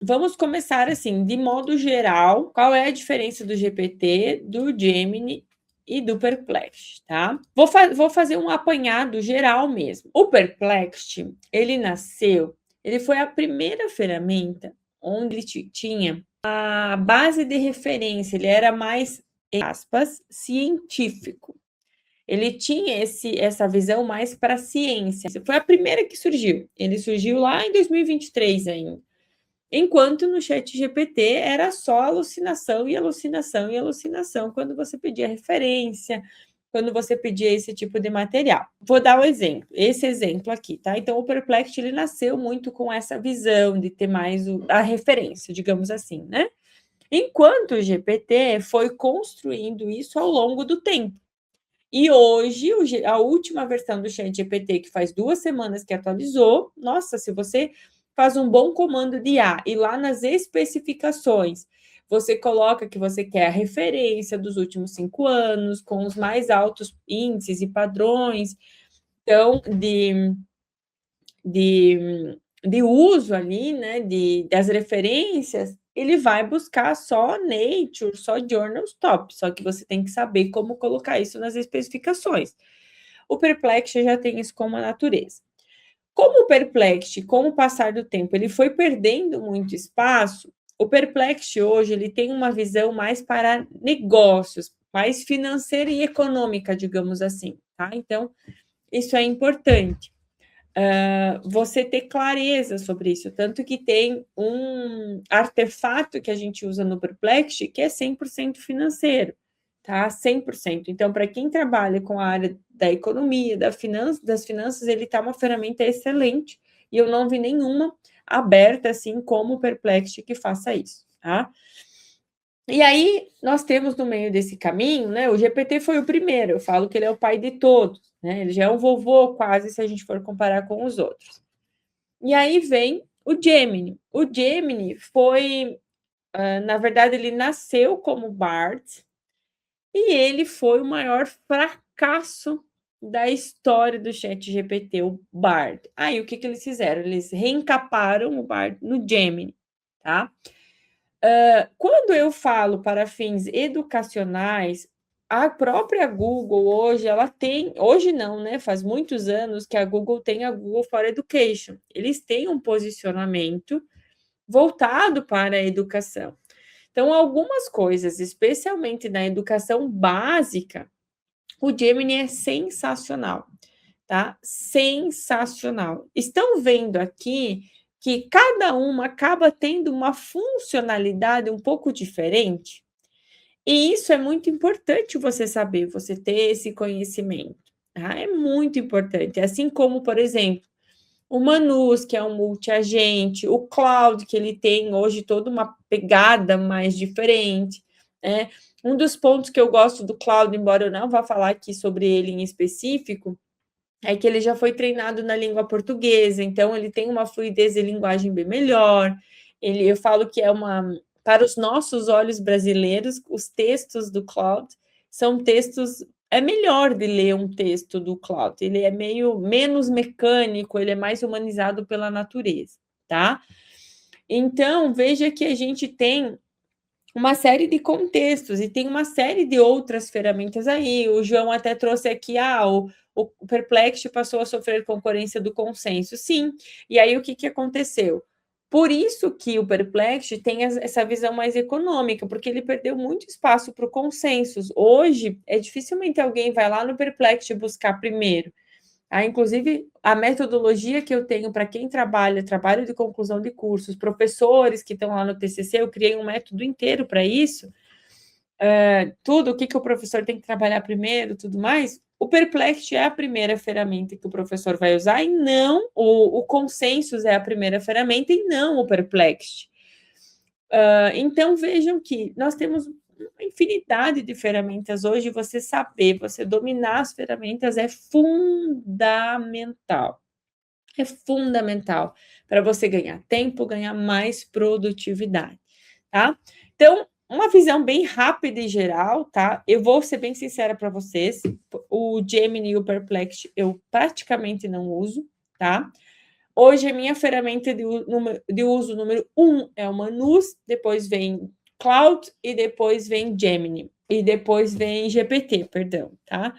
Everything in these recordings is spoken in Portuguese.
vamos começar assim, de modo geral, qual é a diferença do GPT, do Gemini e do Perplexity, tá? Vou fazer um apanhado geral mesmo. O Perplexity, ele foi a primeira ferramenta onde ele tinha a base de referência, ele era mais, aspas, científico. Ele tinha essa visão mais para a ciência. Foi a primeira que surgiu. Ele surgiu lá em 2023 ainda. Enquanto no chat GPT era só alucinação e alucinação e alucinação quando você pedia referência, quando você pedia esse tipo de material. Vou dar um exemplo, esse exemplo aqui, tá? Então, o Perplexity, ele nasceu muito com essa visão de ter mais a referência, digamos assim, né? Enquanto o GPT foi construindo isso ao longo do tempo. E hoje, a última versão do ChatGPT, que faz 2 semanas que atualizou, nossa, se você faz um bom comando de IA e lá nas especificações você coloca que você quer a referência dos últimos 5 anos, com os mais altos índices e padrões, então, de uso ali, né, das referências, ele vai buscar só Nature, só Journals Top, só que você tem que saber como colocar isso nas especificações. O Perplexity já tem isso como a natureza. Como o Perplexity, com o passar do tempo, ele foi perdendo muito espaço, o Perplexity hoje ele tem uma visão mais para negócios, mais financeira e econômica, digamos assim, tá? Então, isso é importante. Você ter clareza sobre isso, tanto que tem um artefato que a gente usa no Perplexity que é 100% financeiro, tá? 100%. Então, para quem trabalha com a área da economia, das finanças, ele tá uma ferramenta excelente e eu não vi nenhuma aberta assim como o Perplexity que faça isso, tá? E aí, nós temos no meio desse caminho, né? O GPT foi o primeiro, eu falo que ele é o pai de todos, né? Ele já é um vovô quase, se a gente for comparar com os outros. E aí vem o Gemini. O Gemini foi, na verdade, ele nasceu como Bard e ele foi o maior fracasso da história do ChatGPT, o Bard. Aí, o que eles fizeram? Eles reencaparam o Bard no Gemini, tá? Quando eu falo para fins educacionais, a própria Google hoje, ela tem, hoje não, né? Faz muitos anos que a Google tem a Google for Education. Eles têm um posicionamento voltado para a educação. Então, algumas coisas, especialmente na educação básica, o Gemini é sensacional, tá? Sensacional. Estão vendo aqui que cada uma acaba tendo uma funcionalidade um pouco diferente? E isso é muito importante você saber, você ter esse conhecimento, tá? É muito importante. Assim como, por exemplo, o Manus, que é um multiagente, o Cloud, que ele tem hoje toda uma pegada mais diferente, né? Um dos pontos que eu gosto do Cloud, embora eu não vá falar aqui sobre ele em específico, é que ele já foi treinado na língua portuguesa, então ele tem uma fluidez de linguagem bem melhor. Eu falo que é para os nossos olhos brasileiros, os textos do Cloud são textos, é melhor de ler um texto do Cloud, ele é meio menos mecânico, ele é mais humanizado pela natureza, tá? Então, veja que a gente tem uma série de contextos e tem uma série de outras ferramentas aí. O João até trouxe aqui, o Perplexity passou a sofrer concorrência do consenso. Sim, e aí o que aconteceu? Por isso que o Perplexity tem essa visão mais econômica, porque ele perdeu muito espaço para o consenso. Hoje, dificilmente alguém vai lá no Perplexity buscar primeiro. Inclusive, a metodologia que eu tenho para quem trabalho de conclusão de cursos, professores que estão lá no TCC, eu criei um método inteiro para isso, tudo, o que o professor tem que trabalhar primeiro, tudo mais. O Perplexity é a primeira ferramenta que o professor vai usar e não, o Consensus é a primeira ferramenta e não o Perplexity. Então, vejam que nós temos uma infinidade de ferramentas hoje, você saber, você dominar as ferramentas é fundamental. É fundamental para você ganhar tempo, ganhar mais produtividade, tá? Então, uma visão bem rápida e geral, tá? Eu vou ser bem sincera para vocês, o Gemini e o Perplexity eu praticamente não uso, tá? Hoje, a minha ferramenta de uso número 1 é o Manus, depois vem Claude e depois vem Gemini. E depois vem GPT, perdão, tá?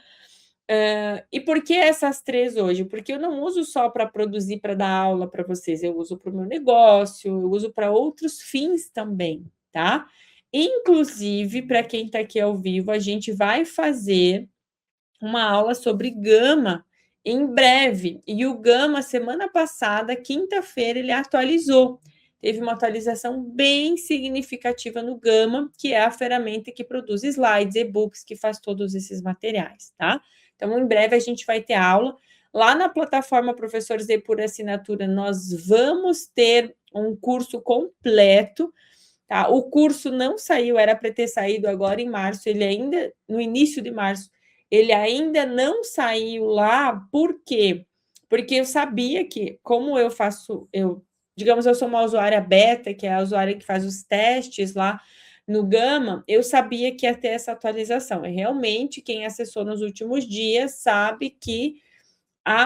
E por que essas 3 hoje? Porque eu não uso só para produzir, para dar aula para vocês, eu uso para o meu negócio, eu uso para outros fins também, tá? Inclusive, para quem está aqui ao vivo, a gente vai fazer uma aula sobre Gama em breve. E o Gama, semana passada, quinta-feira, ele atualizou. Teve uma atualização bem significativa no Gama, que é a ferramenta que produz slides, e-books, que faz todos esses materiais, tá? Então, em breve, a gente vai ter aula. Lá na plataforma Professor Z por assinatura, nós vamos ter um curso completo, tá? O curso não saiu, era para ter saído agora em março, ele ainda, no início de março, ele ainda não saiu lá, por quê? Porque eu sabia que, como eu faço, digamos, eu sou uma usuária beta, que é a usuária que faz os testes lá no Gama, eu sabia que ia ter essa atualização. E realmente, quem acessou nos últimos dias sabe que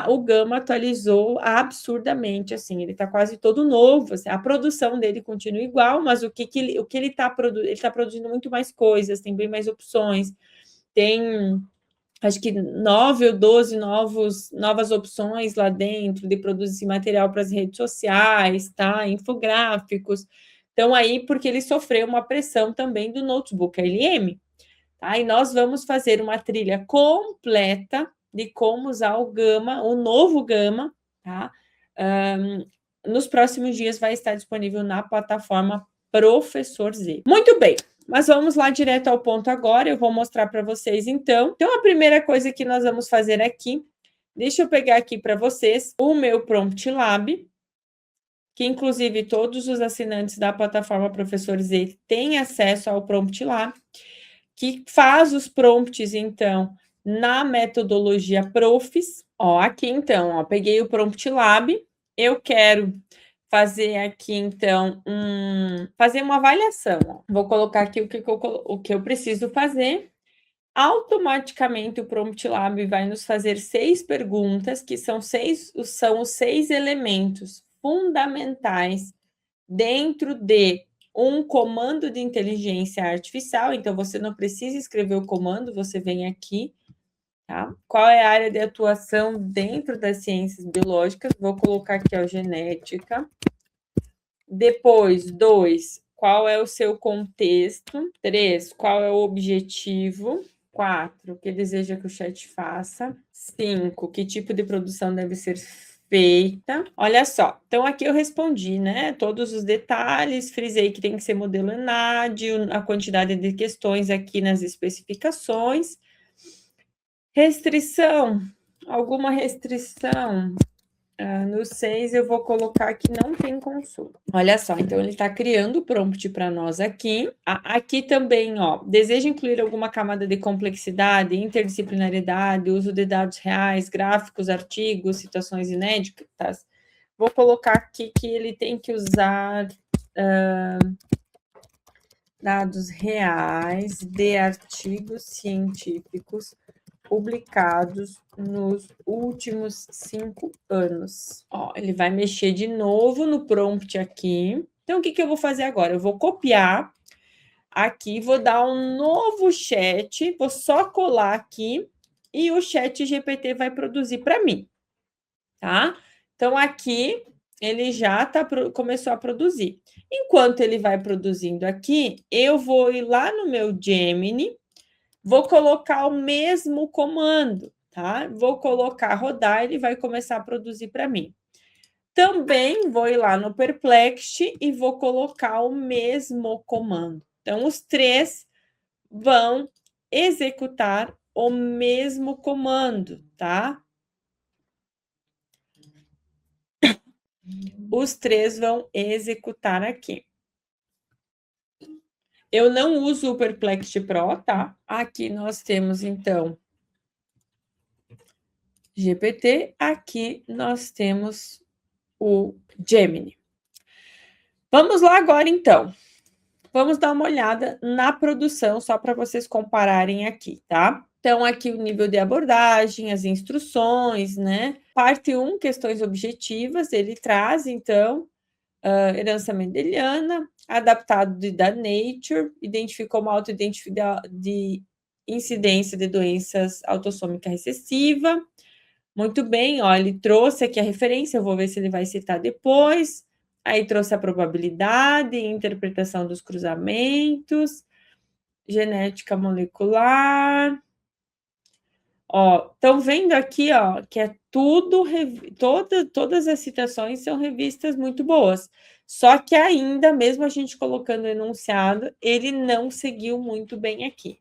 o Gama atualizou absurdamente, assim, ele está quase todo novo, assim, a produção dele continua igual, mas o que ele está produzindo? Ele está produzindo muito mais coisas, tem bem mais opções, tem acho que 9 ou 12 novas opções lá dentro de produzir material para as redes sociais, tá? Infográficos. Então, aí, porque ele sofreu uma pressão também do notebook LM, tá? E nós vamos fazer uma trilha completa de como usar o Gama, o novo Gama, tá? Nos próximos dias vai estar disponível na plataforma Professor Z. Muito bem, mas vamos lá direto ao ponto agora, eu vou mostrar para vocês então. Então, a primeira coisa que nós vamos fazer aqui, deixa eu pegar aqui para vocês o meu Prompt Lab, que inclusive todos os assinantes da plataforma Professor Z têm acesso ao Prompt Lab, que faz os prompts, então, na metodologia Profs. Ó, aqui, então, ó, peguei o Prompt Lab, eu quero fazer aqui, então, fazer uma avaliação. Ó. Vou colocar aqui o que eu preciso fazer. Automaticamente, o Prompt Lab vai nos fazer 6 perguntas, que são os 6 elementos fundamentais dentro de um comando de inteligência artificial. Então, você não precisa escrever o comando, você vem aqui, tá? Qual é a área de atuação dentro das ciências biológicas? Vou colocar aqui, ó, genética. Depois, 2, qual é o seu contexto? 3, qual é o objetivo? 4, o que deseja que o chat faça? 5, que tipo de produção deve ser feita? Olha só, então aqui eu respondi, né? Todos os detalhes, frisei que tem que ser modelo ENAD, a quantidade de questões aqui nas especificações. Restrição, alguma restrição? No 6, eu vou colocar que não tem consulta. Olha só, então ele está criando o prompt para nós aqui. Aqui também, ó, deseja incluir alguma camada de complexidade, interdisciplinaridade, uso de dados reais, gráficos, artigos, situações inéditas. Vou colocar aqui que ele tem que usar dados reais de artigos científicos publicados nos últimos 5 anos. Ó, ele vai mexer de novo no prompt aqui. Então, o que eu vou fazer agora? Eu vou copiar aqui, vou dar um novo chat, vou só colar aqui e o chat GPT vai produzir para mim, tá? Então, aqui ele já começou a produzir. Enquanto ele vai produzindo aqui, eu vou ir lá no meu Gemini, vou colocar o mesmo comando, tá? Vou colocar rodar, ele vai começar a produzir para mim. Também vou ir lá no Perplexity e vou colocar o mesmo comando. Então, os 3 vão executar o mesmo comando, tá? Os 3 vão executar aqui. Eu não uso o Perplexity Pro, tá? Aqui nós temos, então, GPT. Aqui nós temos o Gemini. Vamos lá agora, então. Vamos dar uma olhada na produção, só para vocês compararem aqui, tá? Então, aqui o nível de abordagem, as instruções, né? Parte 1, questões objetivas, ele traz, então, herança mendeliana, adaptado da Nature, identificou uma de incidência de doenças autossômica recessiva. Muito bem, ó, ele trouxe aqui a referência, eu vou ver se ele vai citar depois. Aí trouxe a probabilidade, interpretação dos cruzamentos, genética molecular. Ó, estão vendo aqui, ó, que é tudo, todas as citações são revistas muito boas. Só que ainda, mesmo a gente colocando o enunciado, ele não seguiu muito bem aqui.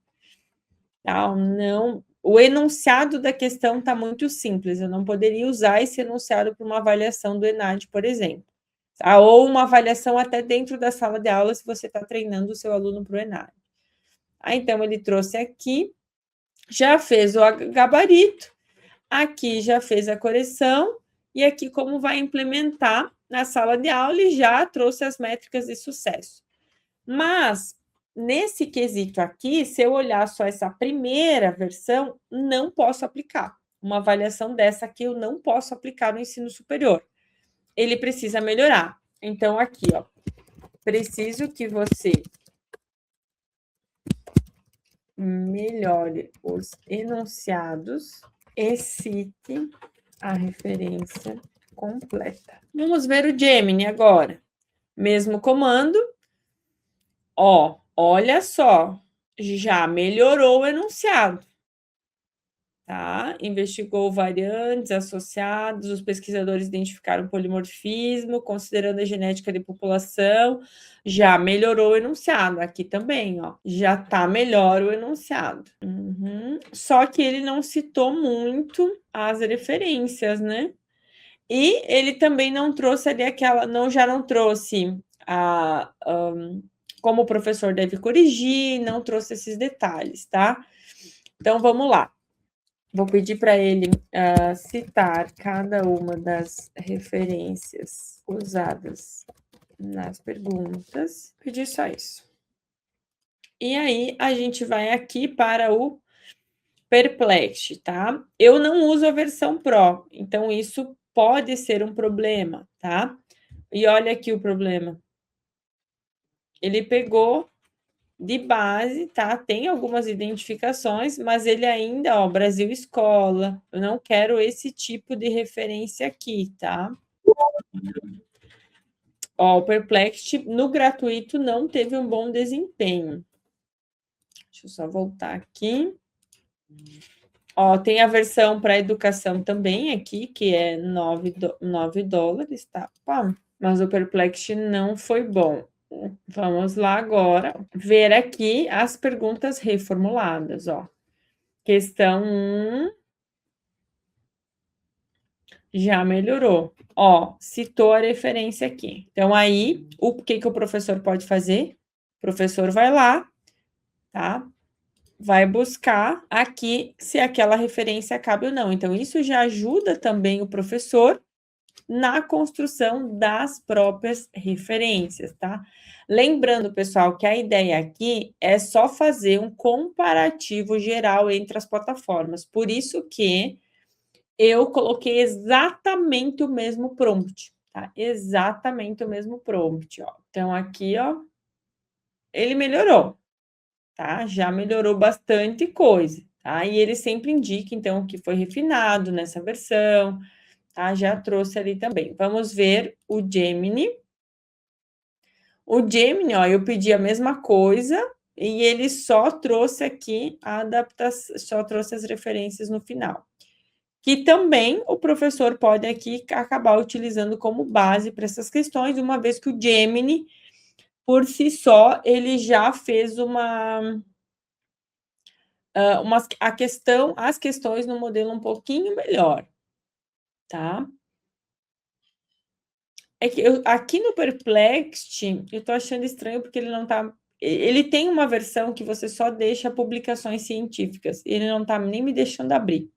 Tá? Não, o enunciado da questão está muito simples. Eu não poderia usar esse enunciado para uma avaliação do ENAD, por exemplo. Tá? Ou uma avaliação até dentro da sala de aula, se você está treinando o seu aluno para o ENAD. Então, ele trouxe aqui, já fez o gabarito, aqui já fez a correção, e aqui como vai implementar na sala de aula e já trouxe as métricas de sucesso. Mas, nesse quesito aqui, se eu olhar só essa primeira versão, não posso aplicar. Uma avaliação dessa aqui eu não posso aplicar no ensino superior. Ele precisa melhorar. Então, aqui, ó, preciso que você melhore os enunciados e cite a referência completa. Vamos ver o Gemini agora. Mesmo comando. Ó, olha só, já melhorou o enunciado. Tá? Investigou variantes associados, os pesquisadores identificaram polimorfismo, considerando a genética de população, já melhorou o enunciado. Aqui também, ó, já tá melhor o enunciado. Só que ele não citou muito as referências, né? E ele também não trouxe ali aquela, já não trouxe como o professor deve corrigir, não trouxe esses detalhes, tá? Então, vamos lá. Vou pedir para ele citar cada uma das referências usadas nas perguntas. Pedir só isso. E aí, a gente vai aqui para o Perplexity, tá? Eu não uso a versão Pro, então isso pode ser um problema, tá? E olha aqui o problema. Ele pegou de base, tá? Tem algumas identificações, mas ele ainda, ó, Brasil Escola. Eu não quero esse tipo de referência aqui, tá? Ó, o Perplexity no gratuito não teve um bom desempenho. Deixa eu só voltar aqui. Ó, tem a versão para educação também aqui, que é 9 dólares, tá? Pá, mas o Perplexity não foi bom. Vamos lá agora ver aqui as perguntas reformuladas, ó. Questão 1 já melhorou. Ó, citou a referência aqui. Então, aí, o que o professor pode fazer? O professor vai lá, tá? Vai buscar aqui se aquela referência cabe ou não. Então, isso já ajuda também o professor na construção das próprias referências, tá? Lembrando, pessoal, que a ideia aqui é só fazer um comparativo geral entre as plataformas. Por isso que eu coloquei exatamente o mesmo prompt, tá? Exatamente o mesmo prompt, ó. Então, aqui, ó, ele melhorou, tá? Já melhorou bastante coisa, tá? E ele sempre indica, então, o que foi refinado nessa versão, tá? Já trouxe ali também. Vamos ver o Gemini. O Gemini, ó, eu pedi a mesma coisa e ele só trouxe aqui a adaptação, só trouxe as referências no final. Que também o professor pode aqui acabar utilizando como base para essas questões, uma vez que o Gemini, por si só, ele já fez as questões no modelo um pouquinho melhor, tá? É que aqui no Perplexity, eu tô achando estranho porque ele não tá... Ele tem uma versão que você só deixa publicações científicas. Ele não tá nem me deixando abrir,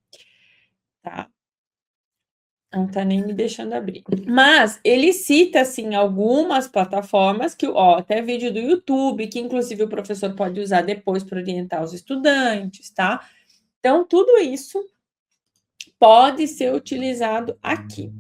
tá? Não tá nem me deixando abrir. Mas ele cita, assim, algumas plataformas que, ó, até vídeo do YouTube, que inclusive o professor pode usar depois para orientar os estudantes, tá? Então, tudo isso pode ser utilizado aqui.